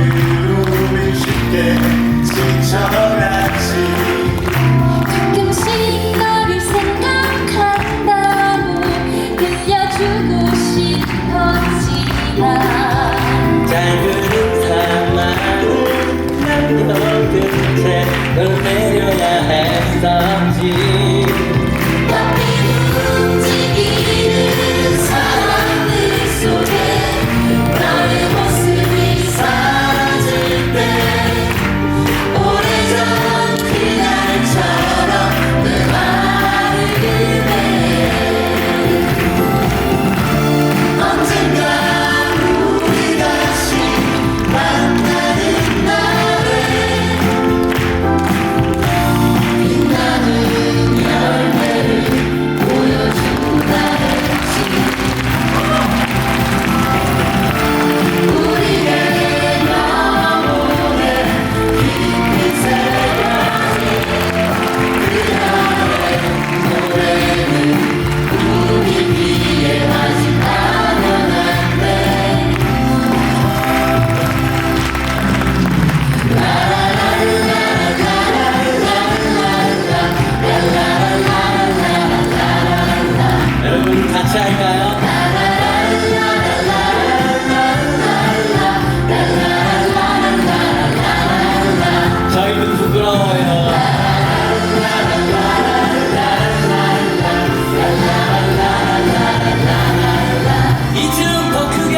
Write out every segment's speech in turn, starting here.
외로움을 쉽게 지쳐갔지. 가끔씩 너를 생각한다고 들려주고 싶었지만 짧은 사랑만은 남겨 끝에 널 내려야 했었지. 옆에 움직이는 사람들 속에 너의 모습이 사라질 때 오래전 그날처럼 내 말을 그대 언젠가 우리 다시 만나는 날에 빛나는 열매를 보여주다 했지. 우리의 영혼에 깊이 새겨진 그날의 노래는 우리 귀에 아직 아련한데 여러분 같이 할까요? 저희도 부끄러워요. 이쯤 더 크게.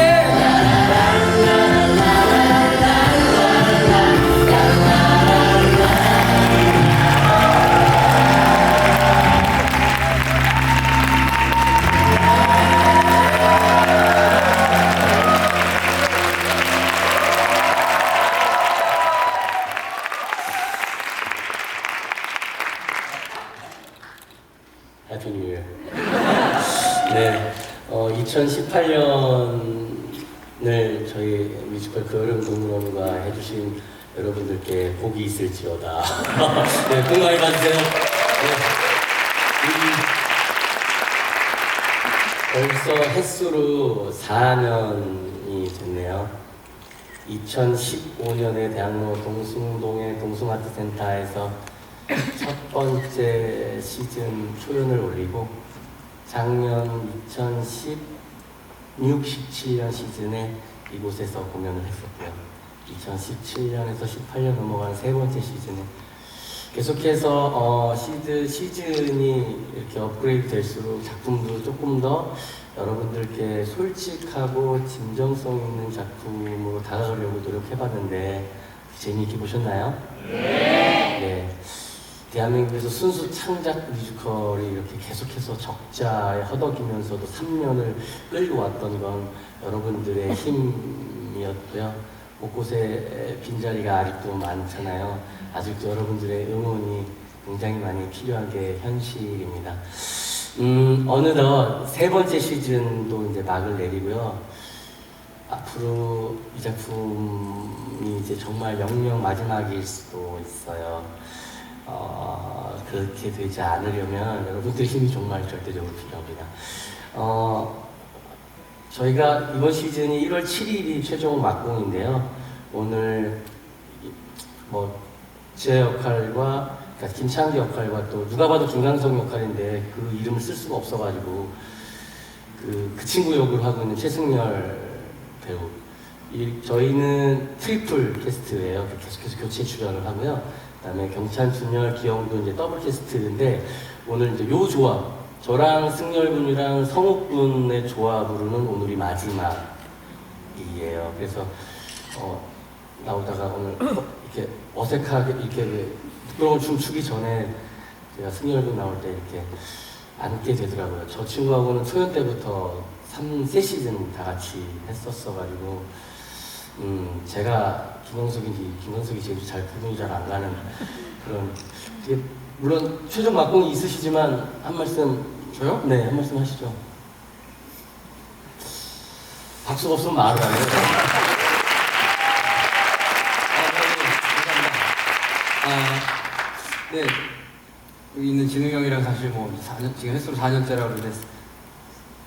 해피 뉴 이어. 네, 2018년을 저희 뮤지컬 그여름 동물원과 해주신 여러분들께 복이 있을지어다. 네, 복 많이 받으세요. 네. 벌써 햇수로 4년이 됐네요. 2015년에 대학로 동숭동의 동숭아트센터에서 첫 번째 시즌 초연을 올리고 작년 2016, 17년 시즌에 이곳에서 공연을 했었고요. 2017년에서 18년 넘어간 세 번째 시즌에 계속해서 시즌이 이렇게 업그레이드 될수록 작품도 조금 더 여러분들께 솔직하고 진정성 있는 작품으로 다가가려고 노력해봤는데 재미있게 보셨나요? 네. 대한민국에서 순수 창작 뮤지컬이 이렇게 계속해서 적자에 허덕이면서도 3년을 끌고 왔던 건 여러분들의 힘이었고요. 곳곳에 빈자리가 아직도 많잖아요. 아직도 여러분들의 응원이 굉장히 많이 필요한 게 현실입니다. 어느덧 세 번째 시즌도 이제 막을 내리고요. 앞으로 이 작품이 이제 정말 영영 마지막일 수도 있어요. 그렇게 되지 않으려면 여러분들 힘이 정말 절대적으로 필요합니다. 저희가 이번 시즌이 1월 7일이 최종 막공인데요. 오늘 제 역할과 그러니까 김창기 역할과 또 누가 봐도 김강석 역할인데 그 이름을 쓸 수가 없어가지고 그 친구 역으로 하고 있는 최승열 배우. 저희는 트리플 캐스트예요. 계속해서 교체 출연을 하고요. 그다음에 경찬, 준열, 기영도 이제 더블 캐스트인데 오늘 이제 요 조합, 저랑 승열 군이랑 성욱 군의 조합으로는 오늘이 마지막이에요. 그래서 나오다가 오늘 이렇게 어색하게 이렇게 부끄러운 춤 추기 전에 제가 승열 군 나올 때 이렇게 앉게 되더라고요. 저 친구하고는 초연 때부터 3시즌 다 같이 했었어가지고 제가 김광석이 제일 잘 구분이 잘 안 가는 그런 물론 최종 막공이 있으시지만 한 말씀. 저요? 네, 한 말씀 하시죠. 박수가 없으면 말을 안 해요. 네. 여기 있는 진웅 형이랑 사실 뭐 4년, 지금 횟수로 4년째라고 그러는데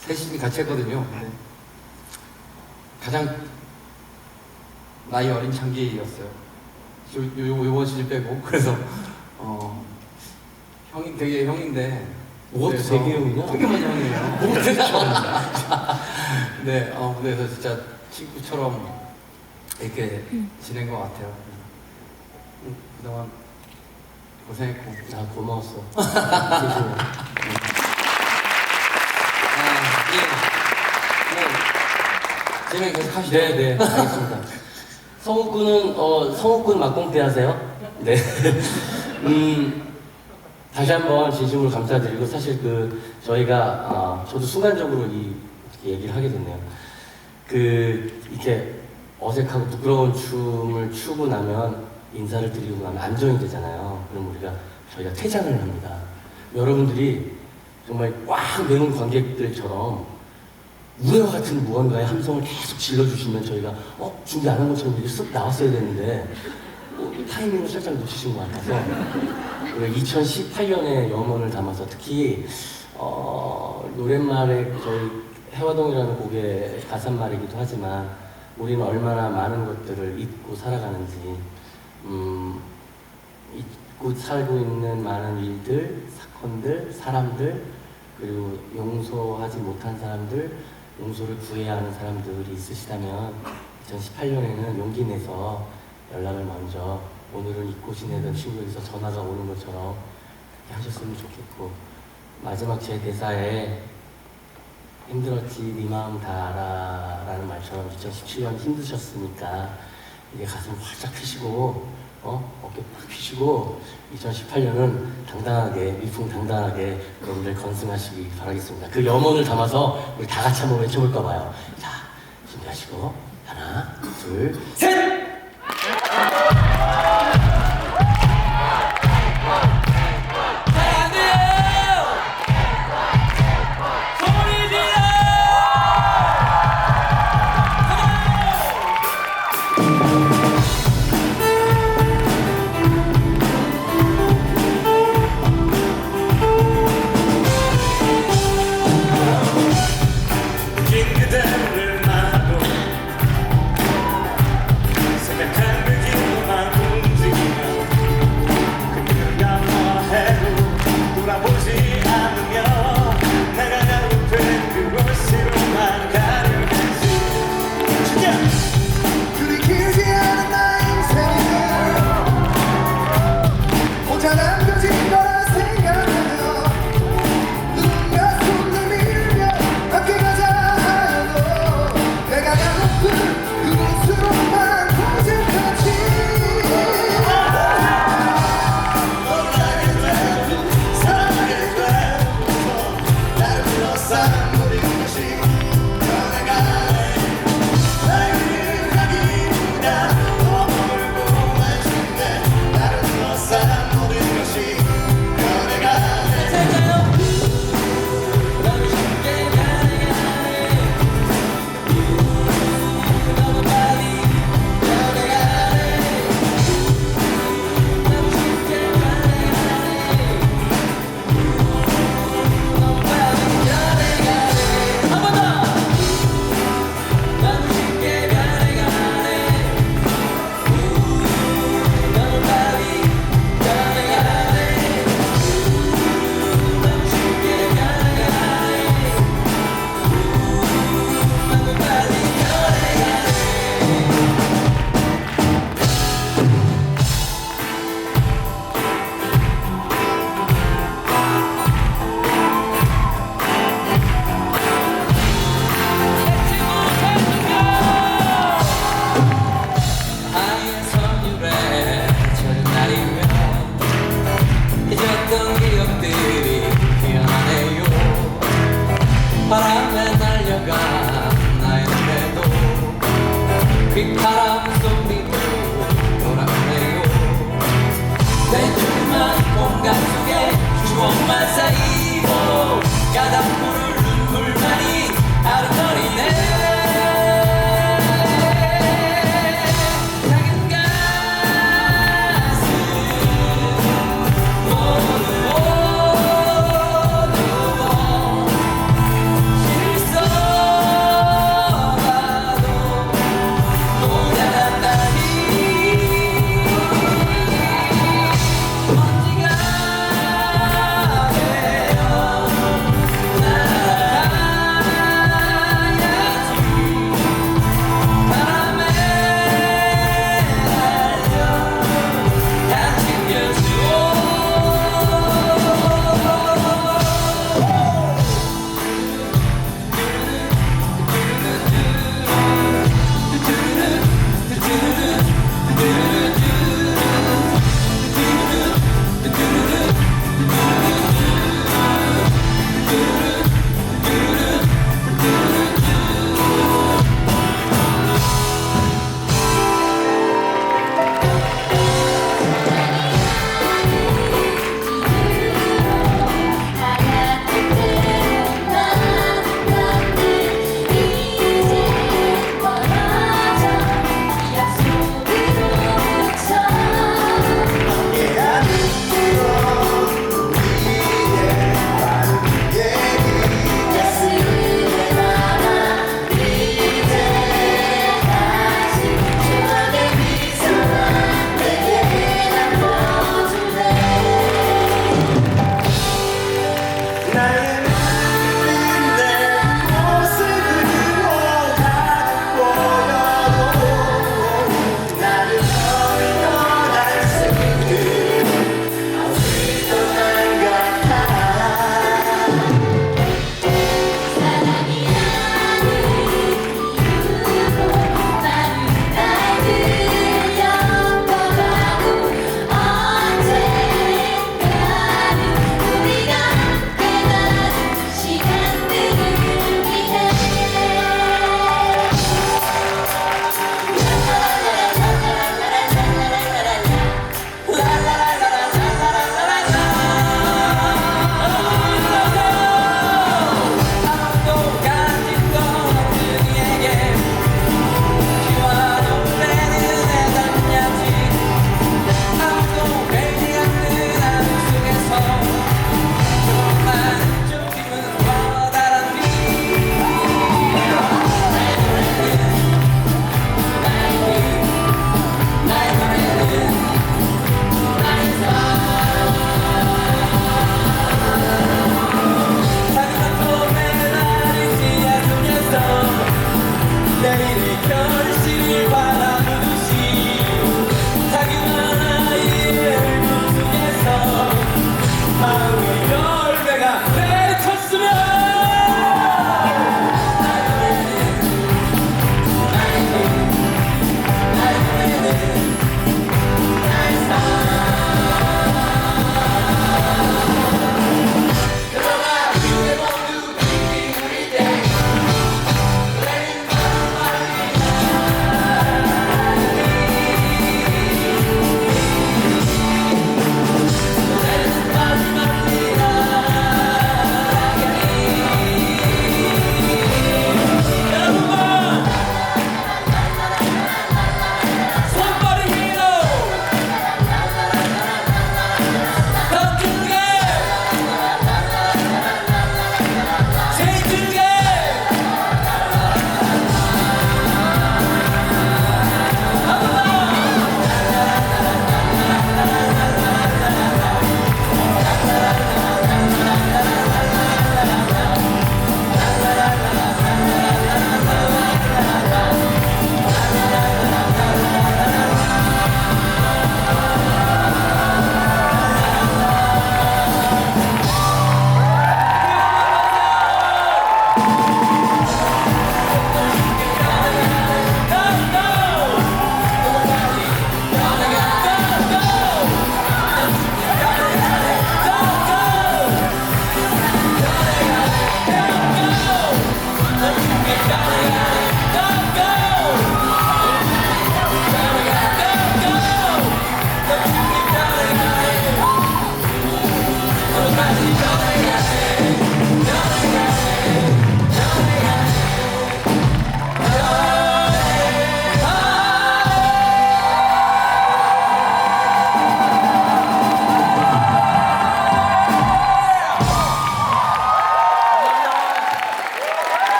셋이 같이 했거든요. 근데 가장 나이 어린 창기였어요. 요번 시즌 빼고 그래서 형이 되게 형인데 뭐가 무대에서 되게 형이냐? 되게 많이 형이에요. 네, 무대에서 진짜 친구처럼 이렇게 지낸 것 같아요. 그동안 고생했고. 나 고마웠어. 진행 계속 하시죠. 네, 알겠습니다. 성우꾼 막공대 하세요? 네. 다시 한번 진심으로 감사드리고, 사실 저희가, 저도 순간적으로 이렇게 얘기를 하게 됐네요. 이렇게 어색하고 부끄러운 춤을 추고 나면, 인사를 드리고 나면 안정이 되잖아요. 그럼 저희가 퇴장을 합니다. 여러분들이 정말 꽉 메운 관객들처럼 우레와 같은 무언가의 함성을 계속 질러주시면 저희가 준비 안 한 것처럼 이렇게 쓱 나왔어야 되는데 타이밍을 살짝 놓치신 것 같아서 2018년에 염원을 담아서 특히 노랫말에 저희 해화동이라는 곡의 가사말이기도 하지만 우리는 얼마나 많은 것들을 잊고 살아가는지 잊고 살고 있는 많은 일들, 사건들, 사람들 그리고 용서하지 못한 사람들 용서를 구해야 하는 사람들이 있으시다면 2018년에는 용기 내서 연락을 먼저 오늘은 잊고 지내던 친구에서 전화가 오는 것처럼 그렇게 하셨으면 좋겠고 마지막 제 대사에 힘들었지 네 마음 다 알아 라는 말처럼 2017년 힘드셨으니까 이제 가슴 활짝 펴시고 어깨 팍 펴시고 2018년은 당당하게 위풍당당하게 여러분들 건승하시기 바라겠습니다. 그 염원을 담아서 우리 다 같이 한번 외쳐볼까 봐요. 자 준비하시고 하나 둘 셋! 긴 그대를 만나고 생각한 그 기분만 움직이며 그녀가 뭐해도 돌아보지 않으며 내가 잘못된 그곳으로만 가려 했지 진짜 그리 길지 않은 나의 인생은 혼자 남겨진 거라 생각하며 누군가 손을 밀며 함께 가자 하여도 내가 가고픈 그곳으로만 고집하지 널 알게 되고 사랑하게 되고 나를 둘러싼 모든 것이 변해가네 나를 가기보다 더 멀고만 싶네 나를 둘러싼 모든 것이 변해가네 하얀 선율에 젖은 날이면 잊었던 기억들이 피어나네요. 바람에 날려가 나의 노래도 휘파람 소리도 돌아오네요. 내 조그만 공간 속에 추억만 쌓이고 가닥불